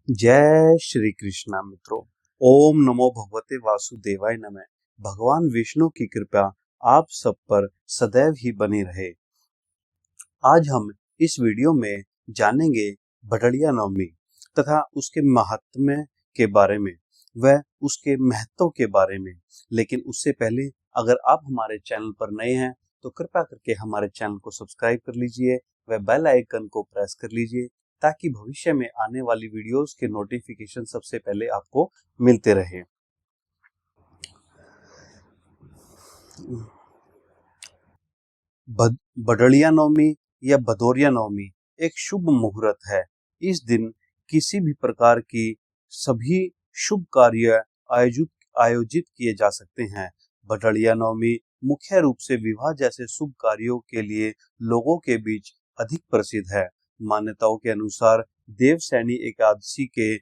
जय श्री कृष्णा मित्रों। ओम नमो भगवते वासुदेवाय नमः। भगवान विष्णु की कृपा आप सब पर सदैव ही बनी रहे। आज हम इस वीडियो में जानेंगे भदड़िया नवमी तथा उसके महात्म्य के बारे में व उसके महत्व के बारे में। लेकिन उससे पहले अगर आप हमारे चैनल पर नए हैं तो कृपया करके हमारे चैनल को सब्सक्राइब कर लीजिए व बेल आइकन को प्रेस कर लीजिए ताकि भविष्य में आने वाली वीडियोस के नोटिफिकेशन सबसे पहले आपको मिलते रहे। भदड़िया नवमी या भदौरिया नवमी एक शुभ मुहूर्त है। इस दिन किसी भी प्रकार की सभी शुभ कार्य आयोजित आयोजित किए जा सकते हैं। भदड़िया नवमी मुख्य रूप से विवाह जैसे शुभ कार्यों के लिए लोगों के बीच अधिक प्रसिद्ध है। मान्यताओं के अनुसार देवसैनी एकादशी के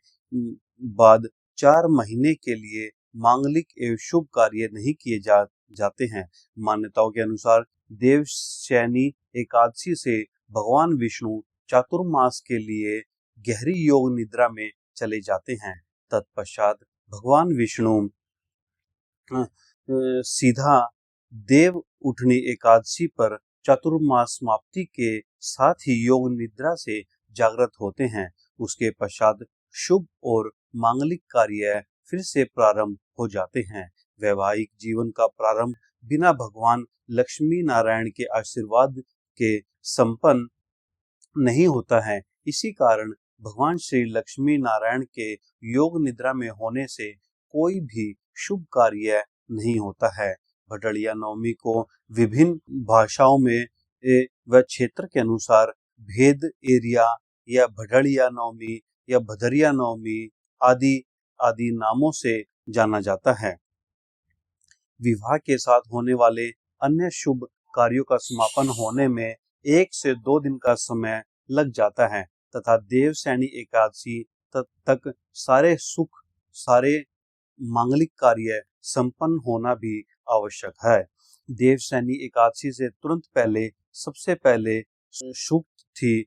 बाद 4 महीने के लिए मांगलिक एवं शुभ कार्य नहीं किए जाते हैं। मान्यताओं के अनुसार देवशयनी एकादशी से भगवान विष्णु चातुर्मास के लिए गहरी योग निद्रा में चले जाते हैं। तत्पश्चात भगवान विष्णु सीधा देव उठनी एकादशी पर चातुर्मास समाप्ति के साथ ही योग निद्रा से जागृत होते हैं। उसके पश्चात शुभ और मांगलिक कार्य फिर से प्रारंभ हो जाते हैं। वैवाहिक जीवन का प्रारंभ बिना भगवान लक्ष्मी नारायण के आशीर्वाद के संपन्न नहीं होता है। इसी कारण भगवान श्री लक्ष्मी नारायण के योग निद्रा में होने से कोई भी शुभ कार्य नहीं होता है। भदड़िया नवमी को विभिन्न भाषाओं में व क्षेत्र के अनुसार भेद एरिया या भदड़िया नवमी या भदरिया नवमी आदि आदि नामों से जाना जाता है। विवाह के साथ होने वाले अन्य शुभ कार्यों का समापन होने में 1 से 2 दिन का समय लग जाता है तथा देवसैनी एकादशी तक सारे सुख सारे मांगलिक कार्य संपन्न होना भी आवश्यक है। देवसैनी एकादशी से तुरंत पहले सबसे पहले शुभ थी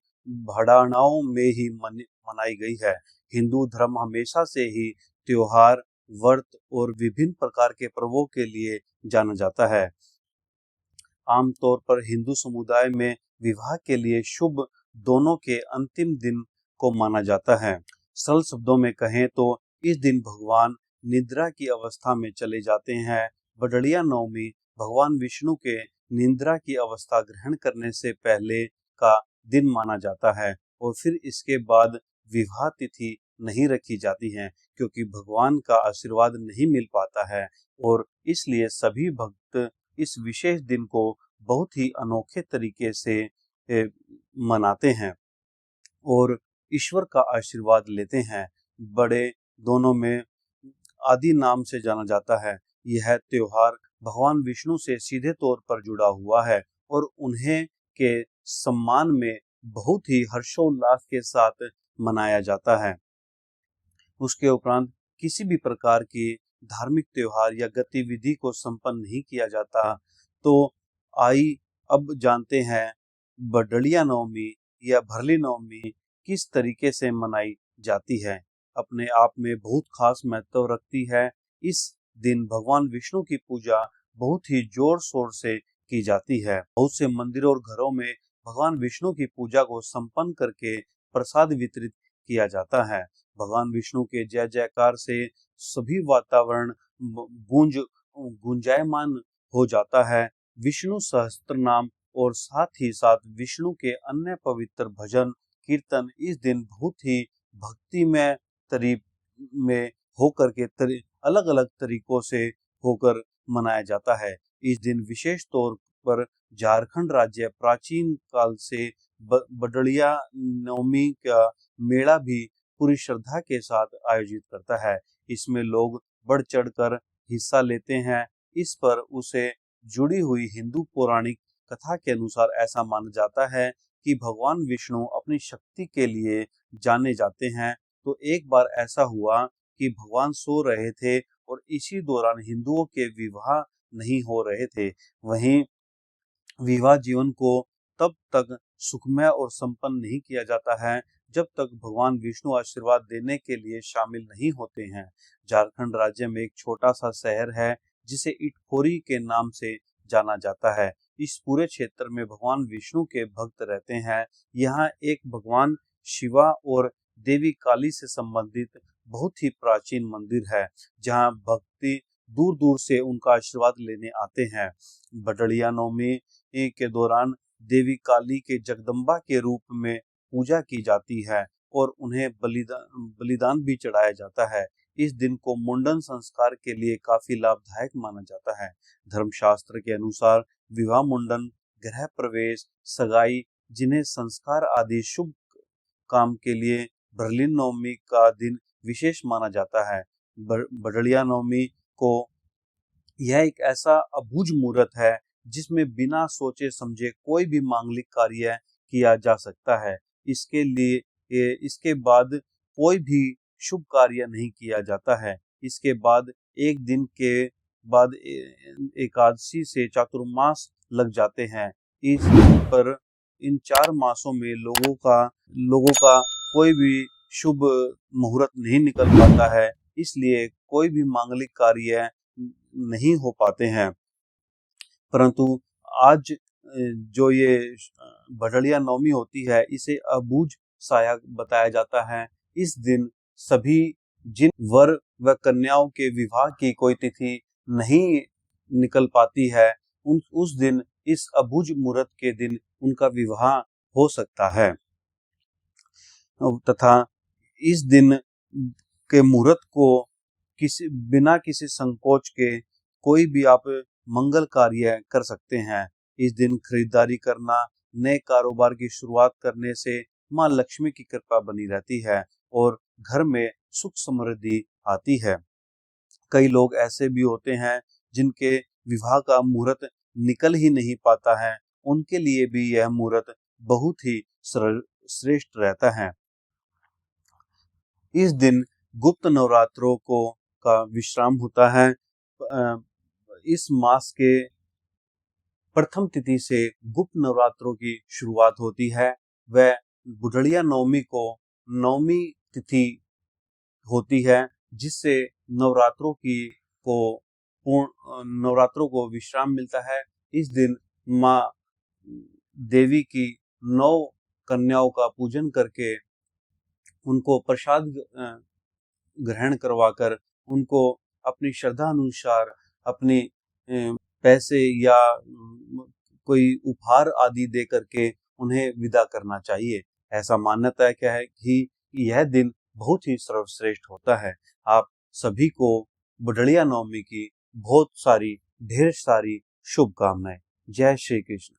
भड़ानाओं में ही मनाई गई है। हिंदू धर्म हमेशा से ही त्योहार व्रत और विभिन्न प्रकार के पर्वों के लिए जाना जाता है। आमतौर पर हिंदू समुदाय में विवाह के लिए शुभ दोनों के अंतिम दिन को माना जाता है। सरल शब्दों में कहें तो इस दिन भगवान निद्रा की अवस्था में चले जाते हैं। भदड़िया नवमी भगवान विष्णु के निद्रा की अवस्था ग्रहण करने से पहले का दिन माना जाता है और फिर इसके बाद विवाह तिथि नहीं रखी जाती है क्योंकि भगवान का आशीर्वाद नहीं मिल पाता है और इसलिए सभी भक्त इस विशेष दिन को बहुत ही अनोखे तरीके से मनाते हैं और ईश्वर का आशीर्वाद लेते हैं। बड़े दोनों में आदि नाम से जाना जाता है। यह त्योहार भगवान विष्णु से सीधे तौर पर जुड़ा हुआ है और उन्हें के सम्मान में बहुत ही हर्षोल्लास के साथ मनाया जाता है। उसके उपरांत किसी भी प्रकार की धार्मिक त्योहार या गतिविधि को संपन्न नहीं किया जाता। तो अब जानते हैं भदड़िया नवमी या भरली नवमी किस तरीके से मनाई जाती है। अपने आप में बहुत खास महत्व रखती है। इस दिन भगवान विष्णु की पूजा बहुत ही जोर शोर से की जाती है। बहुत से मंदिरों और घरों में भगवान विष्णु की पूजा को संपन्न करके प्रसाद वितरित किया जाता है। भगवान विष्णु के जय जयकार से सभी वातावरण गुंजायमान हो जाता है। विष्णु सहस्त्र नाम और साथ ही साथ विष्णु के अन्य पवित्र भजन कीर्तन इस दिन बहुत ही भक्तिमय में होकर के अलग अलग तरीकों से होकर मनाया जाता है। इस दिन विशेष तौर पर झारखंड राज्य प्राचीन काल से भदड़िया नवमी का मेला भी पूरी श्रद्धा के साथ आयोजित करता है। इसमें लोग बढ़ चढ़कर हिस्सा लेते हैं। इस पर उसे जुड़ी हुई हिंदू पौराणिक कथा के अनुसार ऐसा माना जाता है कि भगवान विष्णु अपनी शक्ति के लिए जाने जाते हैं। तो एक बार ऐसा हुआ कि भगवान सो रहे थे और इसी दौरान हिंदुओं के विवाह नहीं हो रहे थे। वहीं विवाह जीवन को तब तक सुखमय और संपन्न नहीं किया जाता है जब तक भगवान विष्णु आशीर्वाद देने के लिए शामिल नहीं होते हैं। झारखंड राज्य में एक छोटा सा शहर है जिसे इटखोरी के नाम से जाना जाता है। इस पूरे क्षेत्र में भगवान विष्णु के भक्त रहते हैं। यहाँ एक भगवान शिवा और देवी काली से संबंधित बहुत ही प्राचीन मंदिर है, जहाँ भक्ति दूर दूर से उनका आशीर्वाद लेने आते हैं। बडड़िया नवमी के दौरान देवी काली के जगदम्बा के रूप में पूजा की जाती है और उन्हें बलिदान भी चढ़ाया जाता है। इस दिन को मुंडन संस्कार के लिए काफी लाभदायक माना जाता है। धर्मशास्त्र के अनुसार विवाह, मुंडन, गृह प्रवेश, सगाई, जिन्हें संस्कार आदि शुभ काम के लिए बरलिन नवमी का दिन विशेष माना जाता है। बडड़िया नवमी को यह एक ऐसा अबूझ मुहूर्त है जिसमें बिना सोचे समझे कोई भी मांगलिक कार्य किया जा सकता है। इसके बाद कोई भी शुभ कार्य नहीं किया जाता है। इसके बाद एक दिन के बाद एकादशी से चातुर्मास लग जाते हैं। इस पर इन 4 मासों में लोगों का कोई भी शुभ मुहूर्त नहीं निकल पाता है, इसलिए कोई भी मांगलिक कार्य नहीं हो पाते हैं। परंतु आज जो ये बडड़िया नवमी होती है, इसे अबूझ साया बताया जाता है। इस दिन सभी जिन वर व कन्याओं के विवाह की कोई तिथि नहीं निकल पाती है, उस दिन, इस अबूझ मुहूर्त के दिन उनका विवाह हो सकता है। तथा इस दिन के मुहूर्त को बिना किसी संकोच के कोई भी आप मंगल कार्य कर सकते हैं। इस दिन खरीदारी करना, नए कारोबार की शुरुआत करने से माँ लक्ष्मी की कृपा बनी रहती है और घर में सुख समृद्धि आती है। कई लोग ऐसे भी होते हैं जिनके विवाह का मुहूर्त निकल ही नहीं पाता है, उनके लिए भी यह मुहूर्त बहुत ही श्रेष्ठ रहता है। इस दिन गुप्त नवरात्रों का विश्राम होता है। इस मास के प्रथम तिथि से गुप्त नवरात्रों की शुरुआत होती है। वह बुढ़िया नवमी को नवमी तिथि होती है, जिससे नवरात्रों को विश्राम मिलता है। इस दिन माँ देवी की 9 कन्याओं का पूजन करके उनको प्रसाद ग्रहण करवाकर उनको अपनी श्रद्धा अनुसार अपनी पैसे या कोई उपहार आदि दे करके उन्हें विदा करना चाहिए। ऐसा मान्यता है क्या है कि यह दिन बहुत ही सर्वश्रेष्ठ होता है। आप सभी को बडड़िया नवमी की ढेर सारी शुभकामनाएं। जय श्री कृष्ण।